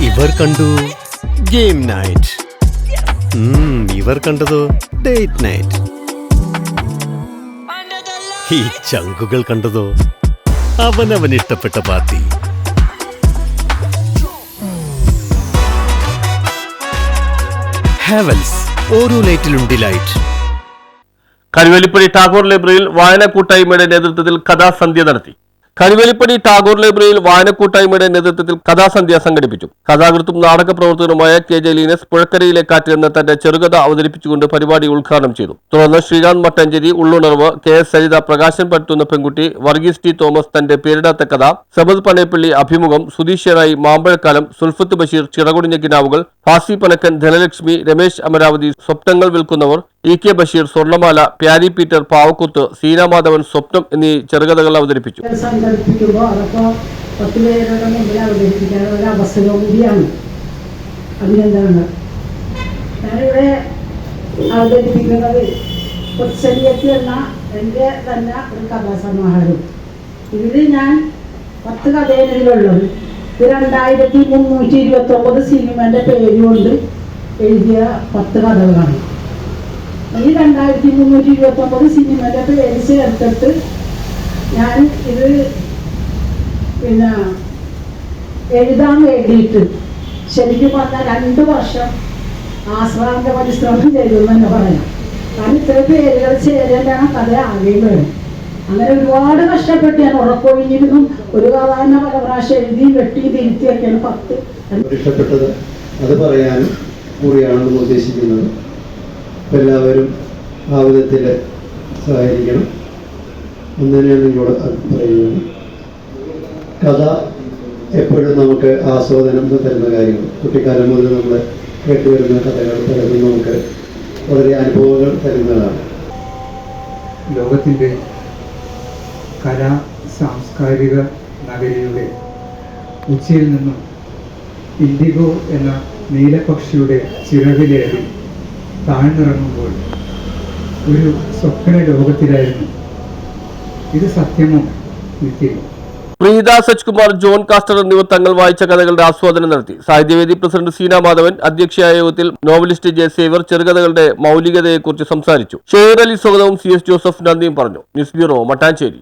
ഇവർ കണ്ടു game night, ഇവർ കണ്ടതോ ഡേറ്റ് നൈറ്റ്. ഈ ചങ്കുകൾ കണ്ടതോ അവനവൻ ഇഷ്ടപ്പെട്ട പാർട്ടി. ഹാവൽസ്, ഓരോ ലൈറ്റിലും ഡിലൈറ്റ്. കരുവേലിപ്പടി ടാഗോർ ലൈബ്രറിയിൽ വായനാ കൂട്ടായ്മയുടെ നേതൃത്വത്തിൽ കഥാസന്ധ്യ നടത്തി. കരുവേലിപ്പടി ടാഗോർ ലൈബ്രറിയിൽ വായന കൂട്ടായ്മയുടെ നേതൃത്വത്തിൽ കഥാസന്ധ്യ സംഘടിപ്പിച്ചു. കഥാകൃത്തും നാടക പ്രവർത്തകനുമായ കെ ജെ ലീനസ് പുഴക്കരയിലെ കാറ്റ് എന്ന തന്റെ ചെറുകഥ അവതരിപ്പിച്ചുകൊണ്ട് പരിപാടി ഉദ്ഘാടനം ചെയ്തു. തുടർന്ന് ശ്രീകാന്ത് മട്ടഞ്ചേരി, ഉള്ളുണർവ്, കെ എസ് സരിത, പ്രകാശൻ പറ്റുന്ന പെൺകുട്ടി, വർഗീസ് ടി തോമസ് തന്റെ പേരിടാത്ത കഥ, സബദ് പനേപ്പള്ളി അഭിമുഖം, സുധീഷേറായി മാമ്പഴക്കാലം, സുൽഫത്ത് ബഷീർ ചിറകൊടിഞ്ഞ കിനാവുകൾ, ഫാസി പനക്കൻ, ധനലക്ഷ്മി, രമേശ് അമരാവതി, സ്വപ്നങ്ങൾ വിൽക്കുന്നവർ, ഇ കെ ബഷീർ, സ്വർണ്ണമാല, പ്യാരി പീറ്റർ, പാവക്കുത്ത്, സീനാമാധവൻ, സ്വപ്നം എന്നീ ചെറുകഥകൾ അവതരിപ്പിച്ചു. സംഘടിപ്പിക്കുമ്പോൾ അതൊക്കെ 10 പേരുടെ മുമ്പിൽ അവതരിപ്പിക്കാനുള്ള ഒരു അവസരം കൂടിയാണ്. അഭിനന്ദനങ്ങൾ. ഞാനിവിടെ അവതരിപ്പിക്കുന്നത് കൊച്ചനിയത്തി എന്ന എൻ്റെ തന്നെ ഒരു കഥാസമാഹാരം. ഇതിൽ ഞാൻ 10 കഥയിലുള്ളത്. ഇത് 2329 സിനിമൻ്റെ പേരുകൊണ്ട് എഴുതിയ 10 കഥകളാണ്. ഈ 2329 സിനിമയുടെ പേര് ചേർത്തിട്ട് ഞാൻ ഇത് എഴുതാൻ വേണ്ടിയിട്ട് ശരിക്കും പറഞ്ഞാൽ 2 വർഷം ആശ്രാന്ത പരിശ്രമം ചെയ്തു എന്ന് തന്നെ പറയാം. കാരണം ഇത്ര പേരുകൾ ചേരേണ്ടാണ് കഥ ആകെയും വേണം. അങ്ങനെ ഒരുപാട് കഷ്ടപ്പെട്ട് ഞാൻ ഉറക്കൊഴിഞ്ഞിരുന്നു. ഒരു കഥ തന്നെ പല പ്രാവശ്യം എഴുതി വെട്ടി തിരുത്തിയൊക്കെയാണ് 10 ഇഷ്ടപ്പെട്ടത് അത് പറയാനും കൂടിയാണെന്ന് ഉദ്ദേശിക്കുന്നത്. എല്ലാവരും ആ വിധത്തിൽ സഹകരിക്കണം എന്നതിനാണ് എന്നോട് പറയുന്നത്. കഥ എപ്പോഴും നമുക്ക് ആസ്വാദനം തരുന്ന കാര്യങ്ങൾ. കുട്ടിക്കാലം മുതൽ നമ്മൾ കേട്ടുവരുന്ന കഥകൾ പലതും നമുക്ക് വളരെ അനുഭവങ്ങൾ തരുന്നതാണ്. ലോകത്തിൻ്റെ കലാ സാംസ്കാരിക നഗരിയുടെ ഉച്ചയിൽ നിന്നും ഇൻഡിഗോ എന്ന നീലപക്ഷിയുടെ ചിറകിലേറി താഴ്ന്നിറങ്ങുമ്പോൾ ഒരു സ്വപ്ന ലോകത്തിലായിരുന്നു. ഇത് സത്യമോ നിത്യമോ? പ്രീത സജ്കുമാർ, ജോൺ കാസ്റ്റർ എന്നിവർ തങ്ങൾ വായിച്ച കഥകളുടെ ആസ്വാദനം നടത്തി. സാഹിത്യവേദി പ്രസിഡന്റ് സീനാമാധവൻ അധ്യക്ഷയായ യോഗത്തിൽ നോവലിസ്റ്റ് ജെ സേവർ ചെറുകഥകളുടെ മൗലികതയെക്കുറിച്ച് സംസാരിച്ചു. ഷെയർ അലി സ്വാഗതവും CS ജോസഫ് നന്ദിയും പറഞ്ഞു. News bureau, Mattancherry.